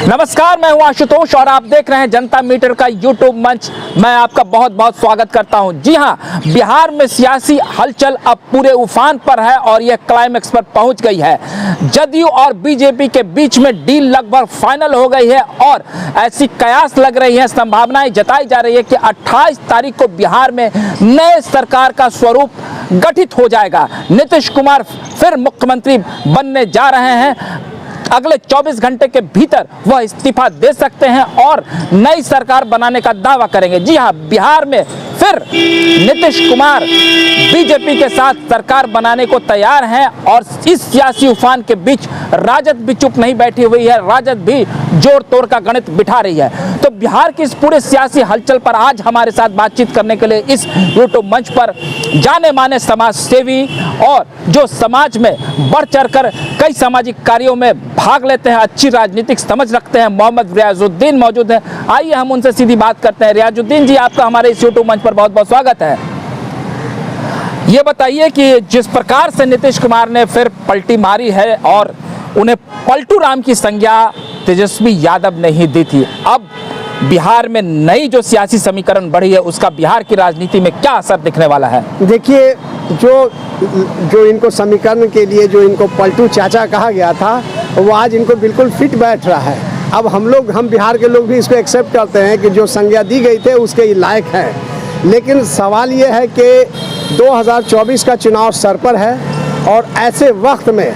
नमस्कार, मैं हूं आशुतोष और आप देख रहे हैं जनता मीटर का यूट्यूब मंच। मैं आपका बहुत बहुत स्वागत करता हूं। जी हां, बिहार में सियासी हलचल अब पूरे उफान पर है और यह क्लाइमेक्स पर पहुंच गई है। जदयू और बीजेपी के बीच में डील लगभग फाइनल हो गई है और ऐसी कयास लग रही है, संभावनाएं जताई जा रही है कि 28 तारीख को बिहार में नए सरकार का स्वरूप गठित हो जाएगा। नीतीश कुमार फिर मुख्यमंत्री बनने जा रहे हैं। अगले 24 घंटे के भीतर वह इस्तीफा दे सकते हैं और नई सरकार बनाने का दावा करेंगे। जी हां, बिहार में फिर नीतीश कुमार बीजेपी के साथ सरकार बनाने को तैयार हैं और इस सियासी उफान के बीच राजद भी चुप नहीं बैठी हुई है। राजद भी जोड़ तोड़ का गणित बिठा रही है। तो बिहार की इस पूरे सियासी हलचल पर आज हमारे साथ बातचीत करने के लिए इस यूट्यूब मंच पर जाने माने समाज सेवी और जो समाज में बढ़ चढ़कर कई सामाजिक कार्यों में भाग लेते हैं, अच्छी राजनीतिक समझ रखते हैं, मोहम्मद रियाजुद्दीन मौजूद हैं। आइए हम उनसे सीधी बात करते हैं। रियाजुद्दीन जी, आपका हमारे इस यूट्यूब मंच पर बहुत बहुत स्वागत है। ये बताइए कि जिस प्रकार से नीतीश कुमार ने फिर पलटी मारी है और उन्हें पलटू राम की संज्ञा तेजस्वी यादव ने ही दी थी, अब बिहार में नई जो सियासी समीकरण बढ़ी है उसका बिहार की राजनीति में क्या असर दिखने वाला है? देखिए, जो इनको समीकरण के लिए जो इनको पलटू चाचा कहा गया था वो आज इनको बिल्कुल फिट बैठ रहा है। अब हम बिहार के लोग भी इसको एक्सेप्ट करते हैं कि जो संज्ञा दी गई थे उसके लायक है। लेकिन सवाल ये है कि 2024 का चुनाव सर पर है और ऐसे वक्त में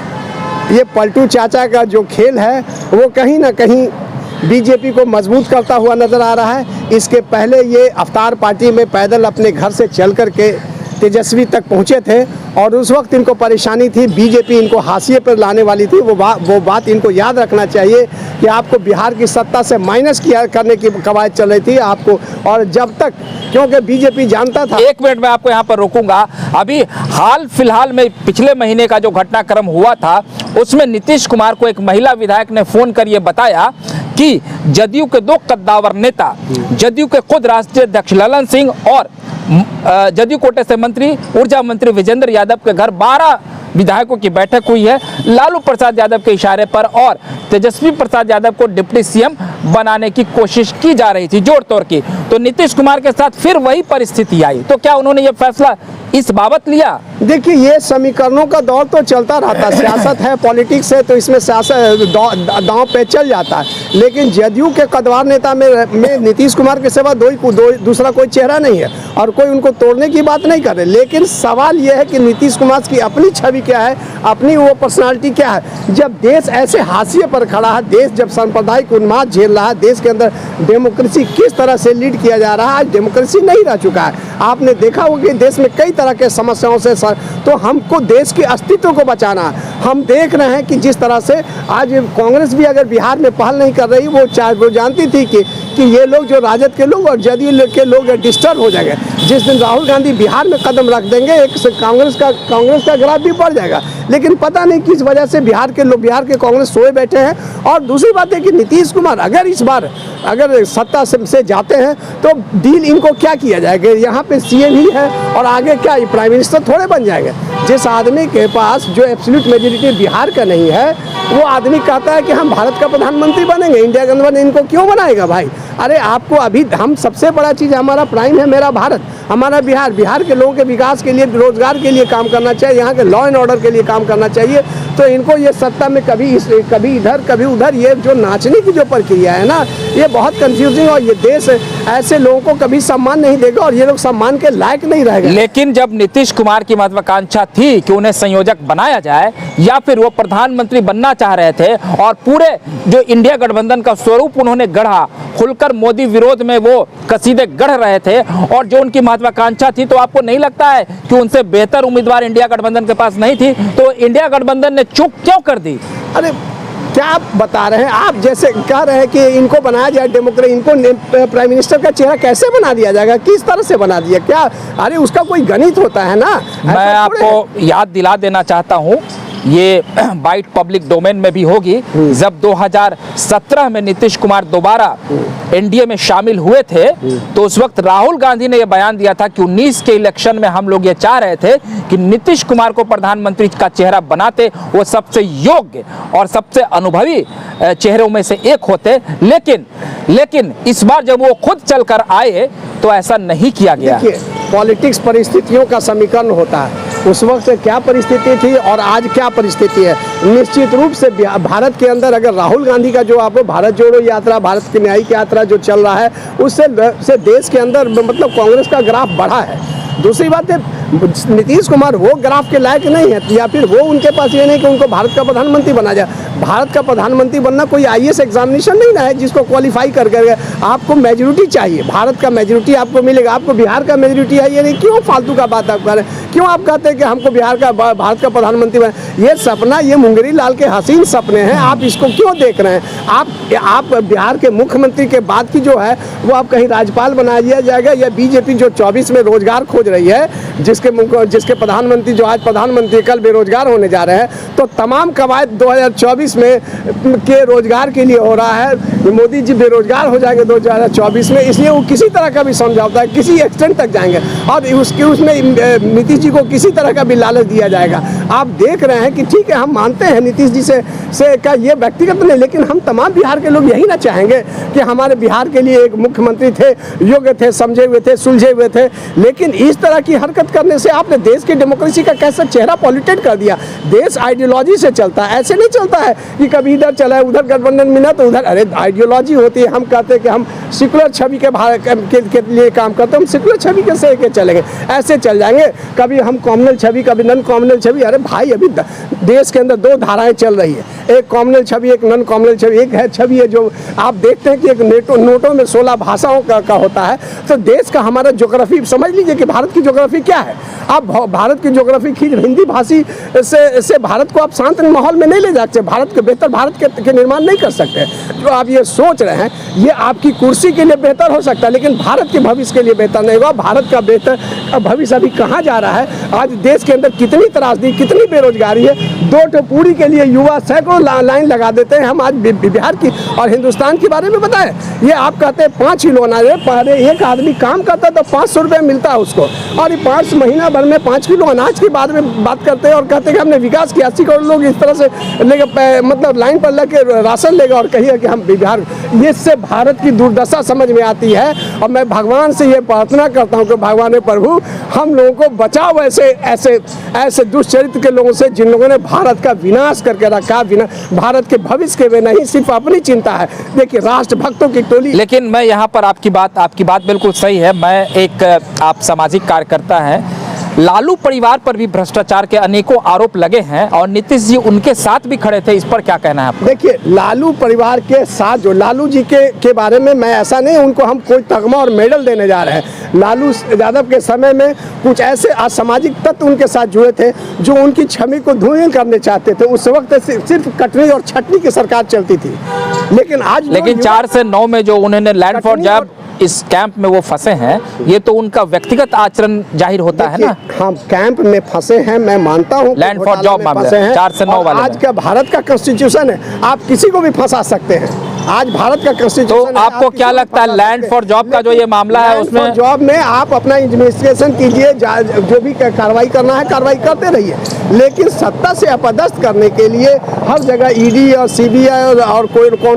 ये पलटू चाचा का जो खेल है वो कहीं ना कहीं बीजेपी को मजबूत करता हुआ नज़र आ रहा है। इसके पहले ये अवतार पार्टी में पैदल अपने घर से चल कर के तेजस्वी तक पहुंचे थे और उस वक्त इनको परेशानी थी, बीजेपी इनको हाशिए पर लाने वाली थी। वो बात इनको याद रखना चाहिए कि आपको बिहार की सत्ता से माइनस करने की कवायद चल रही थी आपको, और जब तक, क्योंकि बीजेपी जानता था। एक मिनट में आपको यहाँ पर रोकूंगा। अभी हाल फिलहाल में पिछले महीने का जो घटनाक्रम हुआ था उसमें नीतीश कुमार को एक महिला विधायक ने फोन कर ये बताया कि जदयू के दो कद्दावर नेता, जदयू के खुद राष्ट्रीय अध्यक्ष ललन सिंह और जदयू कोटे से मंत्री ऊर्जा मंत्री विजेंद्र यादव के घर 12 विधायकों की बैठक हुई है लालू प्रसाद यादव के इशारे पर और तेजस्वी प्रसाद यादव को डिप्टी सीएम बनाने की कोशिश की जा रही थी, जोड़ तोड़ की। तो नीतीश कुमार के साथ फिर वही परिस्थिति आई, तो क्या उन्होंने ये फैसला इस बाबत लिया? देखिए, ये समीकरणों का दौर तो चलता रहता, सियासत है, पॉलिटिक्स है, तो इसमें सियासत दांव पे चल जाता है। लेकिन जदयू के कद्दावर नेता में नीतीश कुमार के सिवा दूसरा कोई चेहरा नहीं है और कोई उनको तोड़ने की बात नहीं कर रहे। लेकिन सवाल ये है कि नीतीश कुमार की अपनी छवि क्या है, अपनी वो पर्सनालिटी क्या है। जब देश ऐसे हाशिए पर खड़ा है, देश जब सांप्रदायिक उन्माद झेल रहा है, देश के अंदर डेमोक्रेसी किस तरह से लीड किया जा रहा है, आज डेमोक्रेसी नहीं रह चुका है। आपने देखा होगा कि देश में कई तरह के समस्याओं से तो हमको देश के अस्तित्व को बचाना है। हम देख रहे हैं कि जिस तरह से आज कांग्रेस भी अगर बिहार में पहल नहीं कर रही, वो जानती थी कि ये लोग जो राजद के लोग और जदयू के लोग डिस्टर्ब हो जाएंगे। जिस दिन राहुल गांधी बिहार में कदम रख देंगे, एक कांग्रेस का ग्राफ भी बढ़ जाएगा। लेकिन पता नहीं किस वजह से बिहार के कांग्रेस सोए बैठे हैं। और दूसरी बात है कि नीतीश कुमार अगर इस बार सत्ता से जाते हैं तो डील इनको क्या किया जाएगा? यहाँ पे सीएम ही है और आगे क्या प्राइम मिनिस्टर थोड़े बन जाएंगे। जिस आदमी के पास जो एब्सोल्यूट मेजोरिटी बिहार का नहीं है, वो आदमी कहता है कि हम भारत का प्रधानमंत्री बनेंगे। इंडिया गठबंधन इनको क्यों बनाएगा भाई? अरे आपको अभी हम सबसे बड़ा चीज़ हमारा प्राइम है, मेरा भारत, हमारा बिहार के लोगों के विकास के लिए, रोजगार के लिए काम करना चाहिए, यहाँ के लॉ एंड ऑर्डर के लिए काम करना चाहिए। तो इनको ये सत्ता में कभी इधर कभी उधर ये जो नाचने की जो प्रक्रिया है ना, ये बहुत कंफ्यूजिंग, और ये देश ऐसे लोगों को कभी सम्मान नहीं देगा और ये लोग सम्मान के लायक नहीं रहेगा। लेकिन जब नीतीश कुमार की महत्वाकांक्षा थी कि उन्हें संयोजक बनाया जाए या फिर वो प्रधानमंत्री बनना चाह रहे थे और पूरे जो इंडिया गठबंधन का स्वरूप उन्होंने गढ़ा, खुलकर मोदी विरोध में वो कसीदे गढ़ रहे थे और जो उनकी महत्वाकांक्षा थी, तो आपको नहीं लगता है कि उनसे बेहतर उम्मीदवार इंडिया गठबंधन के पास नहीं थी? तो इंडिया गठबंधन ने चूक क्यों कर दी? अरे क्या आप बता रहे हैं? आप जैसे कह रहे हैं कि इनको बनाया जाए डेमोक्रेट, इनको प्राइम मिनिस्टर का चेहरा कैसे बना दिया जाएगा, किस तरह से बना दिया? क्या अरे उसका कोई गणित होता है ना? मैं आपको याद दिला देना चाहता हूं ये बाइट पब्लिक डोमेन में भी होगी। जब 2017 में नीतीश कुमार दोबारा एनडीए में शामिल हुए थे तो उस वक्त राहुल गांधी ने यह बयान दिया था कि 19 के इलेक्शन में हम लोग ये चाह रहे थे कि नीतीश कुमार को प्रधानमंत्री का चेहरा बनाते, वो सबसे योग्य और सबसे अनुभवी चेहरों में से एक होते। लेकिन इस बार जब वो खुद चलकर आए तो ऐसा नहीं किया गया। देखिए, पॉलिटिक्स परिस्थितियों का समीकरण होता है। उस वक्त क्या परिस्थिति थी और आज क्या परिस्थिति है। निश्चित रूप से भारत के अंदर अगर राहुल गांधी का जो आपको भारत जोड़ो यात्रा, भारत की न्यायिक यात्रा जो चल रहा है, उससे देश के अंदर मतलब कांग्रेस का ग्राफ बढ़ा है। दूसरी बात है, नीतीश कुमार वो ग्राफ के लायक नहीं है, या फिर वो उनके पास ये नहीं कि उनको भारत का प्रधानमंत्री बना जाए। भारत का प्रधानमंत्री बनना कोई आईएएस एग्जामिनेशन नहीं ना है जिसको क्वालिफाई करके आपको मेजोरिटी चाहिए। भारत का मेजोरिटी आपको मिलेगा। आपको बिहार का मेजोरिटी है, ये नहीं क्यों फालतू का बात आप कर रहे हैं? क्यों आप कहते हैं कि हमको भारत का प्रधानमंत्री बना? ये सपना, ये मुंगरी लाल के हसीन सपने हैं। आप इसको क्यों देख रहे हैं? आप बिहार के मुख्यमंत्री के बाद की जो है वो आप कहीं राज्यपाल बना दिया जाएगा, या बीजेपी जो 24 में रोजगार खोज रही है, जिसके प्रधानमंत्री जो आज प्रधानमंत्री कल बेरोजगार होने जा रहे हैं, तो तमाम कवायद 2024 में के रोजगार के लिए हो रहा है। मोदी जी बेरोजगार हो जाएंगे 2024 में, इसलिए वो किसी तरह का भी समझौता है, किसी एक्सटेंट तक जाएंगे और उसमें नीतीश जी को किसी तरह का भी लालच दिया जाएगा। आप देख रहे हैं कि ठीक है, हम मानते हैं नीतीश जी से का ये व्यक्तिगत नहीं, लेकिन हम तमाम बिहार के लोग यही ना चाहेंगे कि हमारे बिहार के लिए एक मुख्यमंत्री थे, योग्य थे, समझे हुए थे, सुलझे हुए थे। लेकिन इस तरह की हरकत करने से आपने देश की डेमोक्रेसी का कैसा चेहरा पॉलिटेट कर दिया। देश आइडियोलॉजी से चलता है, ऐसे नहीं चलता है कि कभी इधर चला है, उधर गठबंधन मिला तो उधर। अरे आइडियोलॉजी होती है। हम कहते हैं कि हम सेकुलर छवि के लिए काम करते हैं, हम सेकुलर छवि के से के चलेंगे, ऐसे चल जाएंगे। कभी हम कॉम्युनल छवि, कभी नॉन कॉम्युनल छवि। अरे भाई, अभी देश के अंदर दो धाराएं चल रही है, एक कॉम्युनल छवि, एक नॉन कॉम्युनल छवि। एक है छवि है जो आप देखते हैं कि एक नोटों में 16 भाषाओं का होता है। तो देश का हमारा ज्योग्राफी समझ लीजिए कि भारत की ज्योग्राफी क्या है। आप भारत की ज्योग्राफी खींच, हिंदी भाषी से भारत को आप शांत माहौल में नहीं ले जा सकते, भारत के बेहतर भारत के निर्माण नहीं कर सकते। जो आप ये सोच रहे हैं, ये आपकी कुर्सी के लिए बेहतर हो सकता है, लेकिन भारत के भविष्य के लिए बेहतर नहीं होगा। भारत का बेहतर भविष्य अभी कहाँ जा रहा है? आज देश के अंदर कितनी त्रासदी, कितनी बेरोजगारी है। 2 पूरी के लिए युवा सैकड़ों लाइन लगा देते हैं। हम आज बिहार की और हिंदुस्तान के बारे में बताएं, ये आप कहते हैं 5 किलो अनाज। पहले एक आदमी काम करता तो 500 रुपये मिलता है उसको, और ये 5 महीना भर में 5 किलो अनाज की बात करते हैं और कहते हैं कि हमने विकास किया। 80 करोड़ लोग इस तरह से लेकर मतलब लाइन पर लग के राशन लेगा और कहिए कि हम बिहार। ये इससे भारत की दुर्दशा समझ में आती है। और मैं भगवान से ये प्रार्थना करता हूँ कि भगवान प्रभु हम लोगों को बचाओ ऐसे दुष्चरित्र के लोगों से, जिन लोगों ने भारत का विनाश करके रखा। भारत के भविष्य के वे नहीं, सिर्फ अपनी चिंता है। देखिए, राष्ट्रभक्तों की टोली। लेकिन मैं यहाँ पर आपकी बात बिल्कुल सही है। मैं एक आप सामाजिक कार्यकर्ता हैं, लालू परिवार पर भी भ्रष्टाचार के अनेकों आरोप लगे हैं और नीतीश जी उनके साथ भी खड़े थे। इस पर क्या कहना है आपका? देखिए, लालू परिवार के साथ जो लालू जी के बारे में मैं ऐसा नहीं उनको हम कोई तगमा और मेडल देने जा रहे हैं। लालू यादव के समय में कुछ ऐसे असामाजिक तत्व उनके साथ जुड़े थे जो उनकी छवि को धूमिल करने चाहते थे। उस वक्त सिर्फ कटनी और छटनी की सरकार चलती थी। लेकिन 4 से 9 में जो उन्होंने लैंड फॉर जॉब इस कैंप में वो फंसे हैं, ये तो उनका व्यक्तिगत आचरण जाहिर होता है ना। हम कैंप में फंसे हैं, मैं मानता हूँ, लैंड फॉर जॉब मामले 4 से 9 वाले। आज का भारत का कॉन्स्टिट्यूशन है, आप किसी को भी फंसा सकते हैं। आज भारत का कॉन्स्टिट्यूशन। तो आपको क्या लगता है लैंड फॉर जॉब का जो ये मामला है उसमें? जॉब में आप अपना इन्वेस्टिगेशन कीजिए, जो भी कार्रवाई करना है कार्रवाई करते रहिए, लेकिन सत्ता से अपदस्थ करने के लिए हर जगह ईडी और सीबीआई और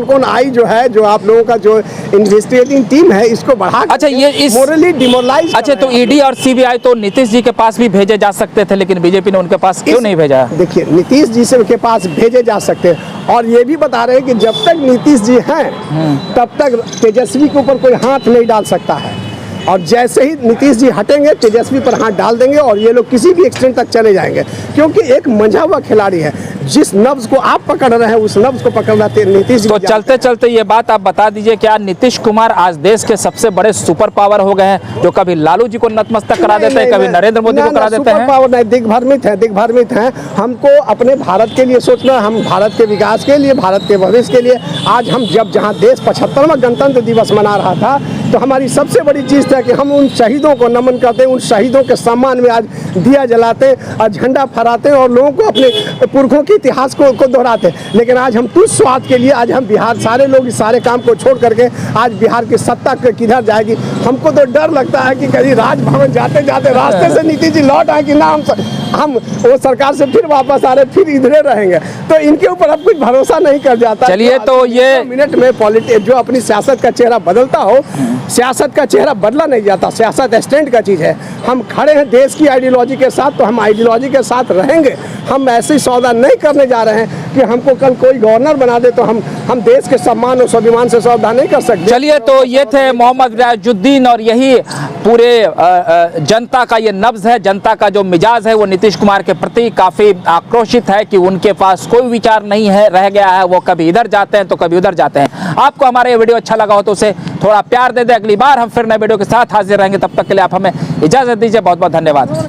कौन आई जो है, जो आप लोगों का जो इन्वेस्टिगेटिंग टीम है, इसको बढ़ा। अच्छा, ये इस मोरली डिमोरलाइज। अच्छा, तो ईडी और सीबीआई तो नीतीश जी के पास भी भेजे जा सकते थे, लेकिन बीजेपी ने उनके पास क्यों नहीं भेजा? देखिए, नीतीश जी से के पास भेजे जा सकते हैं, और ये भी बता रहे हैं कि जब तक नीतीश जी हैं तब तक तेजस्वी के ऊपर कोई हाथ नहीं डाल सकता है, और जैसे ही नीतीश जी हटेंगे तेजस्वी पर हाथ डाल देंगे और ये लोग किसी भी एक्सटेंट तक चले जाएंगे। क्योंकि एक मंझा हुआ खिलाड़ी है, जिस नब्ज को आप पकड़ रहे हैं उस नब्ज को पकड़ना नीतीश जी। तो चलते चलते ये बात आप बता दीजिए, क्या नीतीश कुमार आज देश के सबसे बड़े सुपर पावर हो गए हैं, जो कभी लालू जी को नतमस्तक करा देते हैं, कभी नरेंद्र मोदी को करा देते हैं? सुपर पावर नहीं, दिग्भ्रमित हैं। हमको अपने भारत के लिए सोचना, हम भारत के विकास के लिए, भारत के भविष्य के लिए। आज हम जहाँ देश 75वां गणतंत्र दिवस मना रहा था, तो हमारी सबसे बड़ी चीज़ था कि हम उन शहीदों को नमन करते हैं, उन शहीदों के सम्मान में आज दिया जलाते और झंडा फहराते और लोगों को अपने पुरखों के इतिहास को दोहराते। लेकिन आज हम तुच्छ स्वार्थ के लिए आज हम बिहार सारे लोग इस सारे काम को छोड़ करके आज बिहार की सत्ता किधर जाएगी, हमको तो डर लगता है कि कहीं राजभवन जाते जाते रास्ते से नीतीश जी लौट आए कि ना हम वो सरकार से फिर वापस आ रहे, फिर इधरे रहेंगे। तो इनके ऊपर अब कुछ भरोसा नहीं कर जाता। चलिए, तो ये मिनट में पॉलिटिक्स जो अपनी सियासत का चेहरा बदलता हो, सियासत का चेहरा बदला नहीं जाता, सियासत स्टैंड का चीज़ है। हम खड़े हैं देश की आइडियोलॉजी के साथ, तो हम आइडियोलॉजी के साथ रहेंगे। हम ऐसे सौदा नहीं करने जा रहे हैं कि हमको कल कोई गवर्नर बना दे तो हम देश के सम्मान और स्वाभिमान से सौदा नहीं कर सकते। चलिए, तो ये थे मोहम्मद रियाजुद्दीन और यही पूरे जनता का ये नब्ज है, जनता का जो मिजाज है वो नीतीश कुमार के प्रति काफ़ी आक्रोशित है कि उनके पास कोई विचार नहीं है, रह गया है, वो कभी इधर जाते हैं तो कभी उधर जाते हैं। आपको हमारा ये वीडियो अच्छा लगा हो तो उसे थोड़ा प्यार दे दे। अगली बार हम फिर नए वीडियो के साथ हाजिर रहेंगे, तब तक के लिए आप हमें इजाज़त दीजिए। बहुत बहुत धन्यवाद।